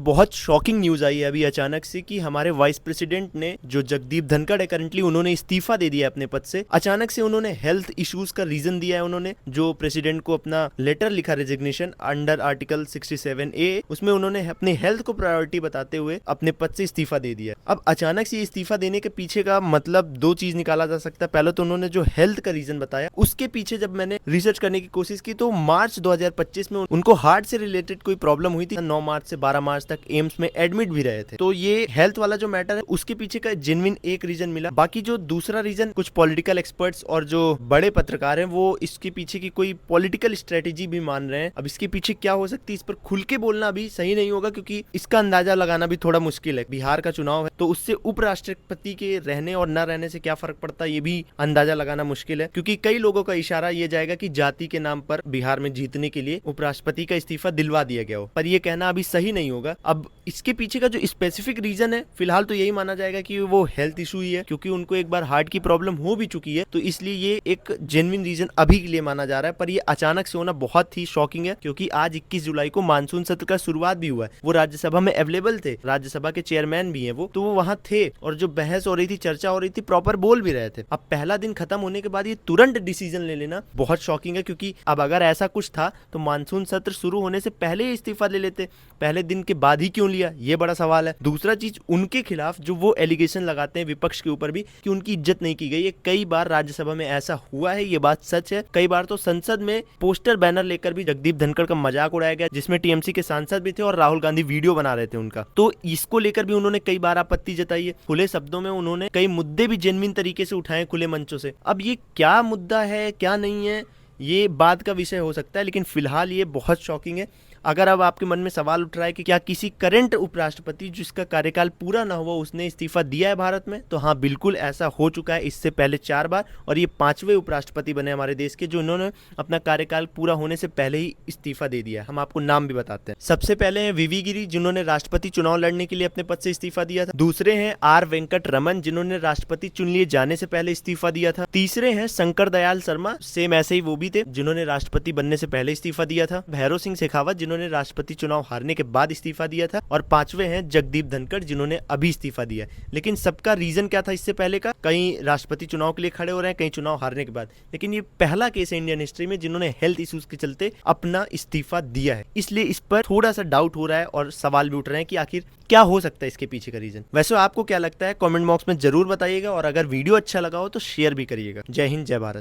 बहुत shocking news आई है अभी अचानक से कि हमारे वाइस प्रेसिडेंट ने, जो जगदीप धनखड़ है करंटली, उन्होंने इस्तीफा दे दिया अपने पद से। अचानक से उन्होंने हेल्थ इश्यूज का रीजन दिया है। उन्होंने जो प्रेसिडेंट को अपना लेटर लिखा रेजिग्नेशन अंडर आर्टिकल 67A, उसमें उन्होंने अपने हेल्थ को प्रायोरिटी बताते हुए अपने पद से इस्तीफा दे दिया। अब अचानक से इस्तीफा देने के पीछे का मतलब दो चीज निकाला जा सकता है। पहले तो उन्होंने जो हेल्थ का रीजन बताया, उसके पीछे जब मैंने रिसर्च करने की कोशिश की तो मार्च 2025 में उनको हार्ट से रिलेटेड कोई प्रॉब्लम हुई थी। 9 मार्च से 12 मार्च तक एम्स में एडमिट भी रहे थे। तो ये हेल्थ वाला जो मैटर है उसके पीछे का जेन्युइन एक रीजन मिला। बाकी जो दूसरा रीजन, कुछ पॉलिटिकल एक्सपर्ट्स और जो बड़े पत्रकार हैं वो इसके पीछे की कोई पॉलिटिकल स्ट्रेटेजी भी मान रहे हैं। अब इसके पीछे क्या हो सकती है, इस पर खुल के बोलना अभी सही नहीं होगा, क्योंकि इसका अंदाजा लगाना भी थोड़ा मुश्किल है। बिहार का चुनाव है तो उससे उपराष्ट्रपति के रहने और न रहने से क्या फर्क पड़ता है, ये भी अंदाजा लगाना मुश्किल है। क्योंकि कई लोगों का इशारा ये जाएगा कि जाति के नाम पर बिहार में जीतने के लिए उपराष्ट्रपति का इस्तीफा दिलवा दिया गया हो, पर यह कहना अभी सही नहीं होगा। अब इसके पीछे का जो स्पेसिफिक रीजन है, फिलहाल तो यही माना जाएगा कि वो हेल्थ इशू ही है, क्योंकि उनको एक बार हार्ट की प्रॉब्लम हो भी चुकी है। तो इसलिए ये एक जेन्युइन रीजन अभी के लिए माना जा रहा है। पर ये अचानक से होना बहुत ही शॉकिंग है, क्योंकि आज 21 जुलाई को मानसून सत्र का शुरुआत भी हुआ है। वो राज्यसभा में अवेलेबल थे, राज्यसभा के चेयरमैन भी हैं वो, तो वो वहां थे और जो बहस हो रही थी, चर्चा हो रही थी, प्रॉपर बोल भी रहे थे। अब पहला दिन खत्म होने के बाद ये तुरंत डिसीजन ले लेना बहुत शॉकिंग है, क्योंकि अब अगर ऐसा कुछ था तो मानसून सत्र शुरू होने से पहले ही इस्तीफा ले लेते। पहले दिन के बाद ही क्यों लिया, ये बड़ा सवाल है। दूसरा चीज, उनके खिलाफ जो वो एलिगेशन लगाते हैं विपक्ष के ऊपर भी कि उनकी इज्जत नहीं की गई, ये कई बार राज्यसभा में ऐसा हुआ है, ये बात सच है। कई बार तो संसद में पोस्टर बैनर लेकर भी जगदीप धनखड़ का मजाक उड़ाया गया, जिसमें टीएमसी के सांसद भी थे और राहुल गांधी वीडियो बना रहे थे उनका। तो इसको लेकर भी उन्होंने कई बार आपत्ति जताई है। खुले शब्दों में उन्होंने कई मुद्दे भी जेन्युइन तरीके से उठाए खुले मंचों से। अब ये क्या मुद्दा है क्या नहीं है, ये बात का विषय हो सकता है, लेकिन फिलहाल ये बहुत शॉकिंग है। अगर अब आपके मन में सवाल उठ रहा है कि क्या किसी करंट उपराष्ट्रपति जिसका कार्यकाल पूरा ना हुआ उसने इस्तीफा दिया है भारत में, तो हाँ, बिल्कुल ऐसा हो चुका है इससे पहले 4 बार, और ये 5वें उपराष्ट्रपति बने हमारे देश के जो इन्होंने अपना कार्यकाल पूरा होने से पहले ही इस्तीफा दे दिया। हम आपको नाम भी बताते हैं। सबसे पहले हैं वीवी गिरी, जिन्होंने राष्ट्रपति चुनाव लड़ने के लिए अपने पद से इस्तीफा दिया था। दूसरे हैं आर वेंकट रमन, जिन्होंने राष्ट्रपति चुन लिए जाने से पहले इस्तीफा दिया था। तीसरे हैं शंकर दयाल शर्मा, सेम ऐसे ही वो भी थे, जिन्होंने राष्ट्रपति बनने से पहले इस्तीफा दिया था। भैरव सिंह शेखावत, जिन्होंने राष्ट्रपति चुनाव हारने के बाद इस्तीफा दिया था। और 5वें हैं जगदीप धनखड़, जिन्होंने अभी इस्तीफा दिया। लेकिन सबका रीजन क्या था इससे पहले का, कहीं राष्ट्रपति चुनाव के लिए खड़े हो रहे हैं, कहीं चुनाव हारने के बाद। लेकिन ये पहला केस है इंडियन हिस्ट्री में जिन्होंने हेल्थ इश्यूज के चलते अपना इस्तीफा दिया है। इसलिए इस पर थोड़ा सा डाउट हो रहा है और सवाल भी उठ रहे हैं कि आखिर क्या हो सकता है इसके पीछे का रीजन। वैसे आपको क्या लगता है, कमेंट बॉक्स में जरूर बताइएगा, और अगर वीडियो अच्छा लगा हो तो शेयर भी करिएगा। जय हिंद, जय भारत।